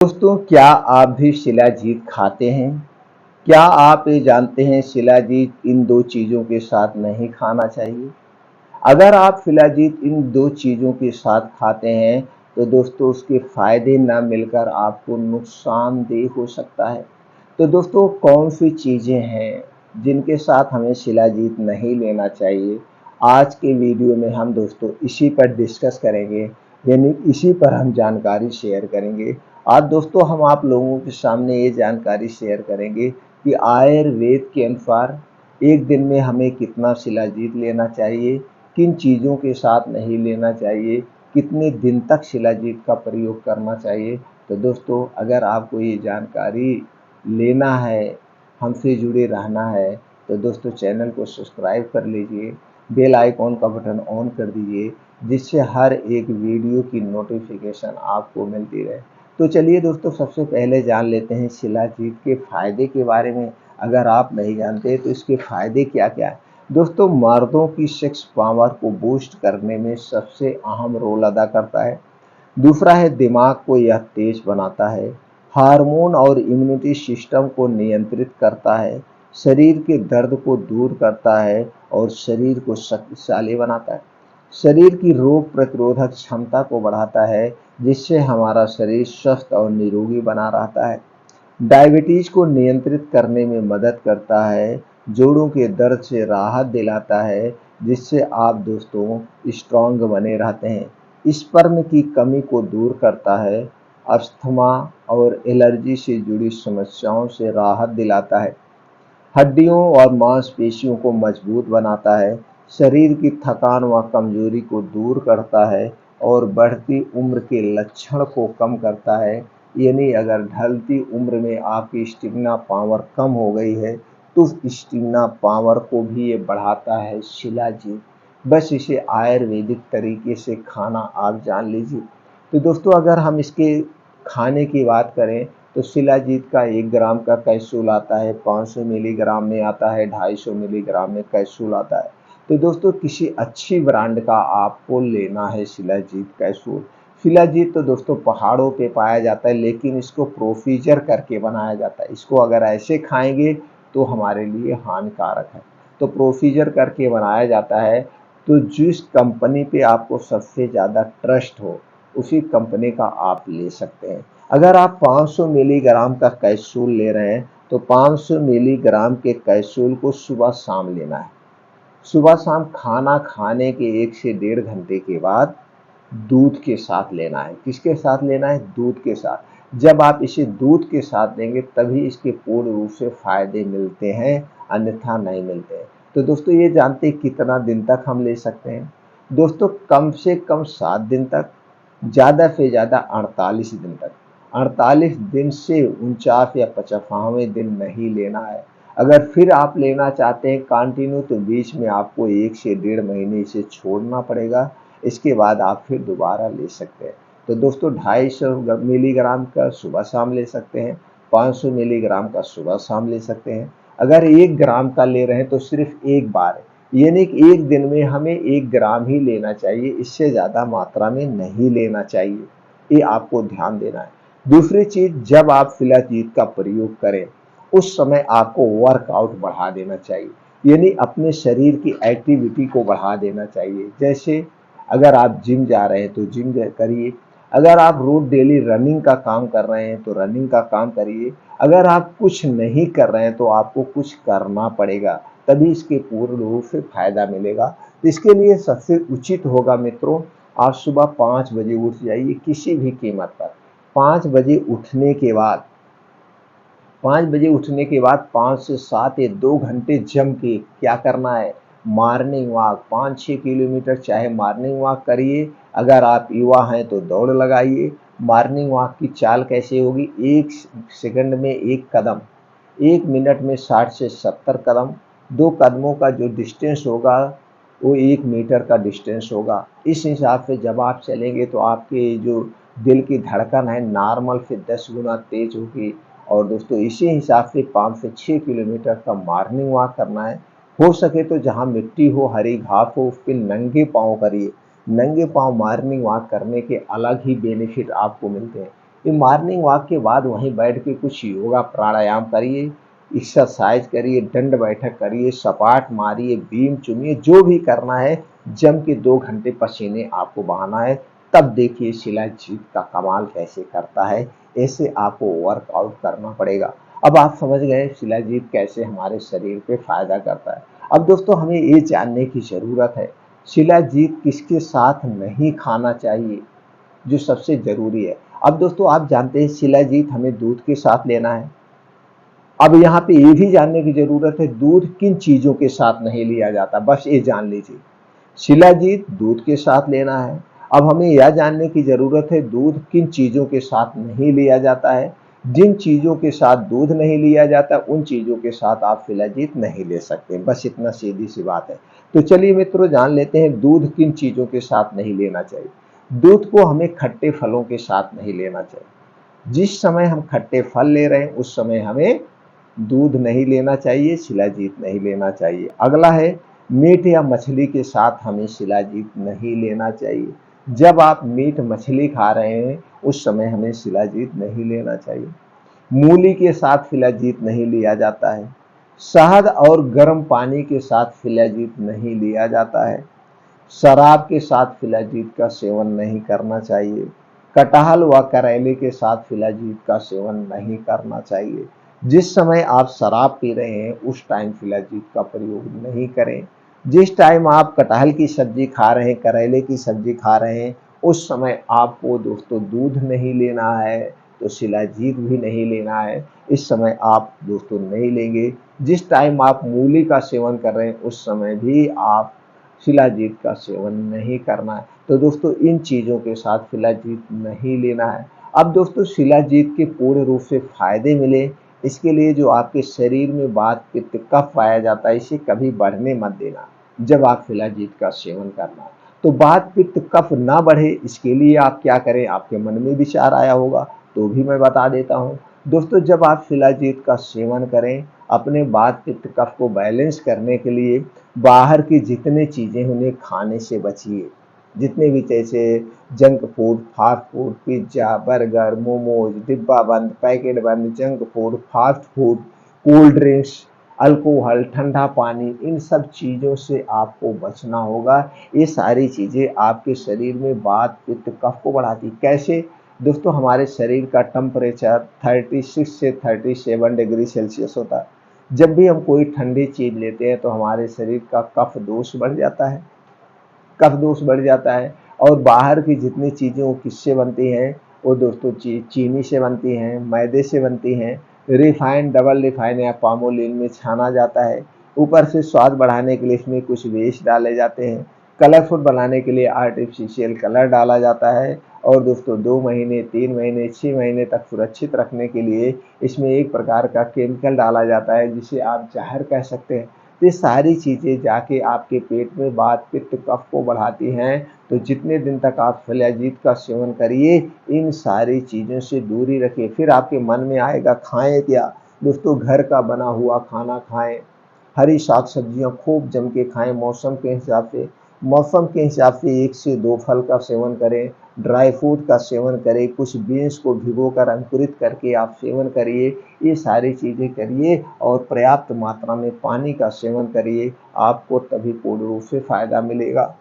दोस्तों, क्या आप भी शिलाजीत खाते हैं? क्या आप ये जानते हैं शिलाजीत इन दो चीज़ों के साथ नहीं खाना चाहिए? अगर आप शिलाजीत इन दो चीज़ों के साथ खाते हैं तो दोस्तों उसके फायदे ना मिलकर आपको नुकसानदेह हो सकता है। तो दोस्तों कौन सी चीज़ें हैं जिनके साथ हमें शिलाजीत नहीं लेना चाहिए? आज के वीडियो में हम दोस्तों इसी पर डिस्कस करेंगे, यानी इसी पर हम जानकारी शेयर करेंगे। आज दोस्तों हम आप लोगों के सामने ये जानकारी शेयर करेंगे कि आयुर्वेद के अनुसार एक दिन में हमें कितना शिलाजीत लेना चाहिए, किन चीज़ों के साथ नहीं लेना चाहिए, कितने दिन तक शिलाजीत का प्रयोग करना चाहिए। तो दोस्तों अगर आपको ये जानकारी लेना है, हमसे जुड़े रहना है, तो दोस्तों चैनल को सब्सक्राइब कर लीजिए, बेल आइकॉन का बटन ऑन कर दीजिए, जिससे हर एक वीडियो की नोटिफिकेशन आपको मिलती रहे। तो चलिए दोस्तों सबसे पहले जान लेते हैं शिलाजीत के फ़ायदे के बारे में। अगर आप नहीं जानते तो इसके फ़ायदे क्या-क्या हैं? दोस्तों मर्दों की सेक्स पावर को बूस्ट करने में सबसे अहम रोल अदा करता है। दूसरा है दिमाग को यह तेज बनाता है, हार्मोन और इम्यूनिटी सिस्टम को नियंत्रित करता है, शरीर के दर्द को दूर करता है और शरीर को शक्तिशाली बनाता है। शरीर की रोग प्रतिरोधक क्षमता को बढ़ाता है, जिससे हमारा शरीर स्वस्थ और निरोगी बना रहता है। डायबिटीज को नियंत्रित करने में मदद करता है, जोड़ों के दर्द से राहत दिलाता है, जिससे आप दोस्तों स्ट्रॉन्ग बने रहते हैं। स्पर्म की कमी को दूर करता है, अस्थमा और एलर्जी से जुड़ी समस्याओं से राहत दिलाता है, हड्डियों और मांसपेशियों को मजबूत बनाता है, शरीर की थकान व कमजोरी को दूर करता है और बढ़ती उम्र के लक्षण को कम करता है। यानी अगर ढलती उम्र में आपकी स्टेमिना पावर कम हो गई है तो स्टेमिना पावर को भी ये बढ़ाता है शिलाजीत। बस इसे आयुर्वेदिक तरीके से खाना आप जान लीजिए। तो दोस्तों अगर हम इसके खाने की बात करें तो शिलाजीत का 1 ग्राम का कैप्सूल आता है, 500 मिलीग्राम में आता है, 250 मिलीग्राम में कैप्सूल आता है। तो दोस्तों किसी अच्छी ब्रांड का आपको लेना है शिलाजीत कैप्सूल। शिलाजीत तो दोस्तों पहाड़ों पे पाया जाता है, लेकिन इसको प्रोसीजर करके बनाया जाता है। इसको अगर ऐसे खाएंगे तो हमारे लिए हानिकारक है, तो प्रोसीजर करके बनाया जाता है। तो जिस कंपनी पे आपको सबसे ज़्यादा ट्रस्ट हो उसी कंपनी का आप ले सकते हैं। अगर आप 500 मिलीग्राम का कैप्सूल ले रहे हैं तो 500 मिलीग्राम के कैप्सूल को सुबह शाम लेना है। सुबह शाम खाना खाने के 1 से 1.5 घंटे के बाद दूध के साथ लेना है। किसके साथ लेना है? दूध के साथ। जब आप इसे दूध के साथ देंगे तभी इसके पूर्ण रूप से फायदे मिलते हैं, अन्यथा नहीं मिलते हैं। तो दोस्तों ये जानते हैं कितना दिन तक हम ले सकते हैं? दोस्तों कम से कम 7 दिन तक, ज़्यादा से ज़्यादा 48 दिन तक। 48 दिन से 49 या 55वें दिन नहीं लेना है। अगर फिर आप लेना चाहते हैं कंटिन्यू तो बीच में आपको 1 से 1.5 महीने इसे छोड़ना पड़ेगा। इसके बाद आप फिर दोबारा ले सकते हैं। तो दोस्तों 250 मिलीग्राम का सुबह शाम ले सकते हैं, 500 मिलीग्राम का सुबह शाम ले सकते हैं। अगर 1 ग्राम का ले रहे हैं तो सिर्फ एक बार, यानी कि एक दिन में हमें 1 ग्राम ही लेना चाहिए, इससे ज़्यादा मात्रा में नहीं लेना चाहिए। ये आपको ध्यान देना है। दूसरी चीज़, जब आप शिलाजीत का प्रयोग करें उस समय आपको वर्कआउट बढ़ा देना चाहिए, यानी अपने शरीर की एक्टिविटी को बढ़ा देना चाहिए। जैसे अगर आप जिम जा रहे हैं तो जिम करिए, अगर आप रोज डेली रनिंग का काम कर रहे हैं तो रनिंग का काम करिए। अगर आप कुछ नहीं कर रहे हैं तो आपको कुछ करना पड़ेगा, तभी इसके पूर्ण रूप से फायदा मिलेगा। तो इसके लिए सबसे उचित होगा मित्रों, आप सुबह 5 बजे उठ जाइए किसी भी कीमत पर। 5 बजे उठने के बाद 5 से 7 या 2 घंटे जम के क्या करना है? मॉर्निंग वॉक 5-6 किलोमीटर चाहे मॉर्निंग वॉक करिए। अगर आप युवा हैं तो दौड़ लगाइए। मॉर्निंग वॉक की चाल कैसे होगी? 1 सेकंड में 1 कदम, 1 मिनट में 60 से 70 कदम। 2 कदमों का जो डिस्टेंस होगा वो 1 मीटर का डिस्टेंस होगा। इस हिसाब से जब आप चलेंगे तो आपके जो दिल की धड़कन है नॉर्मल से 10 गुना तेज होगी। और दोस्तों इसी हिसाब से 5 से 6 किलोमीटर का मॉर्निंग वॉक करना है। हो सके तो जहाँ मिट्टी हो, हरी घास हो, उस पे नंगे पाँव करिए। नंगे पाँव मॉर्निंग वॉक करने के अलग ही बेनिफिट आपको मिलते हैं। ये मॉर्निंग वॉक के बाद वहीं बैठ के कुछ योगा प्राणायाम करिए, एक्सरसाइज करिए, दंड बैठक करिए, सपाट मारिए, बीम चुनिए, जो भी करना है, जम के 2 घंटे पसीने आपको बहाना है। तब देखिए शिलाजीत का कमाल कैसे करता है। ऐसे आपको वर्कआउट करना पड़ेगा। अब आप समझ गए शिलाजीत कैसे हमारे शरीर पे फायदा करता है। अब दोस्तों हमें ये जानने की जरूरत है शिलाजीत किसके साथ नहीं खाना चाहिए, जो सबसे जरूरी है। अब दोस्तों आप जानते हैं शिलाजीत हमें दूध के साथ लेना है। अब यहाँ पे ये भी जानने की जरूरत है दूध किन चीजों के साथ नहीं लिया जाता, बस ये जान लीजिए। शिलाजीत दूध के साथ लेना है। अब हमें यह जानने की जरूरत है दूध किन चीजों के साथ नहीं लिया जाता है। जिन चीजों के साथ दूध नहीं लिया जाता उन चीजों के साथ आप शिलाजीत नहीं ले सकते, बस इतना सीधी सी बात है। तो चलिए मित्रों जान लेते हैं दूध किन चीजों के साथ नहीं लेना चाहिए। दूध को हमें खट्टे फलों के साथ नहीं लेना चाहिए। जिस समय हम खट्टे फल ले रहे हैं उस समय हमें दूध नहीं लेना चाहिए, शिलाजीत नहीं लेना चाहिए। अगला है मीट या मछली के साथ हमें शिलाजीत नहीं लेना चाहिए। जब आप मीट मछली खा रहे हैं उस समय हमें शिलाजीत नहीं लेना चाहिए। मूली के साथ शिलाजीत नहीं लिया जाता है। शहद और गर्म पानी के साथ शिलाजीत नहीं लिया जाता है। शराब के साथ शिलाजीत का सेवन नहीं करना चाहिए। कटहल व करेले के साथ शिलाजीत का सेवन नहीं करना चाहिए। जिस समय आप शराब पी रहे हैं उस टाइम शिलाजीत का प्रयोग नहीं करें। जिस टाइम आप कटहल की सब्जी खा रहे हैं, करेले की सब्जी खा रहे हैं, उस समय आपको दोस्तों दूध नहीं लेना है, तो शिलाजीत भी नहीं लेना है। इस समय आप दोस्तों नहीं लेंगे। जिस टाइम आप मूली का सेवन कर रहे हैं उस समय भी आप शिलाजीत का सेवन नहीं करना है। तो दोस्तों इन चीज़ों के साथ शिलाजीत नहीं लेना है। अब दोस्तों शिलाजीत के पूर्ण रूप से फायदे मिले, इसके लिए जो आपके शरीर में वात पित्त कफ पाया जाता है इसे कभी बढ़ने मत देना जब आप शिलाजीत का सेवन करना। तो वात पित्त कफ ना बढ़े इसके लिए आप क्या करें, आपके मन में विचार आया होगा तो भी मैं बता देता हूँ। दोस्तों जब आप शिलाजीत का सेवन करें अपने वात पित्त कफ को बैलेंस करने के लिए बाहर की जितने चीज़ें उन्हें खाने से बचिए। जितने भी जैसे junk food, fast food, pizza, burger, momos, डिब्बा बंद, पैकेट बंद, junk food, fast food, cold drinks, alcohol, ठंडा पानी, इन सब चीज़ों से आपको बचना होगा। ये सारी चीज़ें आपके शरीर में वात पित्त कफ को बढ़ाती। कैसे दोस्तों, हमारे शरीर का टेम्परेचर 36 से 37 डिग्री सेल्सियस होता है। जब भी हम कोई ठंडी चीज लेते हैं तो हमारे शरीर का कफ दोष बढ़ जाता है, कफ दोष बढ़ जाता है। और बाहर की जितनी चीज़ें वो किससे बनती हैं, वो दोस्तों चीनी से बनती हैं, मैदे से बनती हैं, रिफाइंड, डबल रिफाइंड या पामोलिन में छाना जाता है। ऊपर से स्वाद बढ़ाने के लिए इसमें कुछ वेस्ट डाले जाते हैं। कलरफुल बनाने के लिए आर्टिफिशियल कलर डाला जाता है। और दोस्तों 2 महीने, 3 महीने, 6 महीने तक सुरक्षित रखने के लिए इसमें एक प्रकार का केमिकल डाला जाता है जिसे आप जहर कह सकते हैं। ये सारी चीज़ें जाके आपके पेट में वात पित्त कफ को बढ़ाती हैं। तो जितने दिन तक आप शिलाजीत का सेवन करिए इन सारी चीज़ों से दूरी रखिए। फिर आपके मन में आएगा खाएं क्या, दोस्तों घर का बना हुआ खाना खाएं, हरी साग सब्जियां खूब जम के खाएं। मौसम के हिसाब से 1 से 2 फल का सेवन करें, ड्राई फ्रूट का सेवन करें, कुछ बीन्स को भिगोकर अंकुरित करके आप सेवन करिए। ये सारी चीज़ें करिए और पर्याप्त मात्रा में पानी का सेवन करिए, आपको तभी पूर्ण रूप से फायदा मिलेगा।